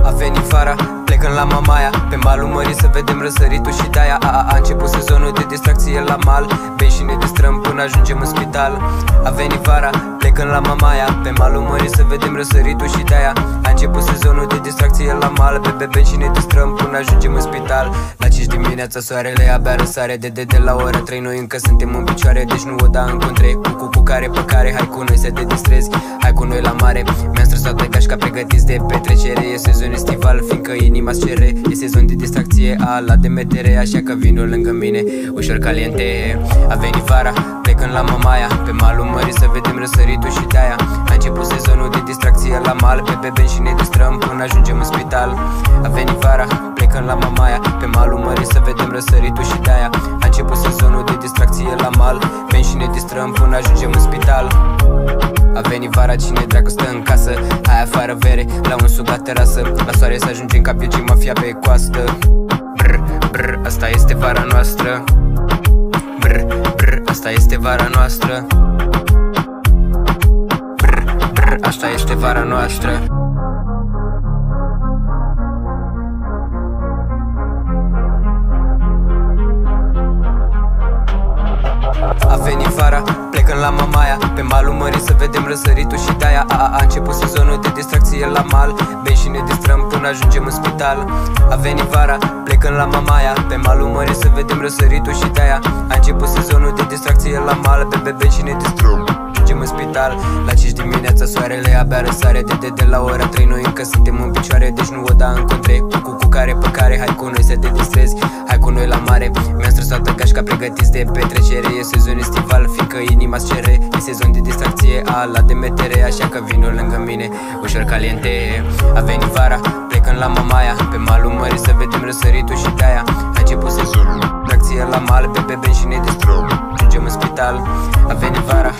A venit vara, plecăm la Mamaia, pe malul mării să vedem răsăritul și de-aia a început sezonul de distracție la mal. Bem și ne distrăm până ajungem în spital. A venit vara, plecăm la Mamaia, pe malul mării să vedem răsăritul și de-aia a început sezonul de distracție la mal. Bem și ne distrăm până ajungem în spital. La 5 dimineața soarele abia răsare, de la ora 3 noi încă suntem în picioare. Deci nu o da în contre, cu care pe care, hai cu noi să te distrezi, hai cu noi la mare. Mi-am stresat de gașca pregătiți de petrecere. E sezon estival, fiindcă inima-ți cere. E sezon de distracție, la demetere, așa că vino lângă mine, ușor caliente. A venit vara, plecăm la Mamaia, pe malul mării să vedem răsăritul și de-aia a început sezonul de distracție la mal. Bem și ne distrăm până ajungem în spital. A venit vara, plecăm la Mamaia, pe malul mării să vedem răsăritul și de-aia a început sezonul de distracție la mal. Bem și ne distrăm până ajungem în spital. A venit vara, cine dracu stă în casă? Hai afară vere, la un sug la terasă, la soare să ajungem ca piegii mafia pe coastă. Brr, brr, asta este vara noastră. Brr, brr, asta este vara noastră. Brr, brr, asta este vara noastră. A venit vara, plecăm la Mamaia, pe malul mării să vedem răsăritul și de-aia a început sezonul de distracție la mal. Bem și ne distrăm până ajungem în spital. A venit vara, plecăm la Mamaia, pe malul mării să vedem răsăritul și de-aia a început sezonul de distracție la mal. Bem și ne distrăm, ajungem în spital. La 5 dimineața soarele abia răsare, de la ora 3 noi încă suntem în picioare. Deci nu o da în contre, cu care pe care, hai cu noi să te distrezi, hai cu noi la mare. Mi-am stresat gașca pregătiți de petrecere. E sezon estival, fiindcă inima-ți cere. E sezon de distracție, la demetere, așa că vino lângă mine, ușor caliente. A venit vara, plecăm la Mamaia, pe malul mării să vedem răsăritul și de-aia a început sezonul de distracție la mal. Bem și ne distrăm, ajungem în spital. A venit vara,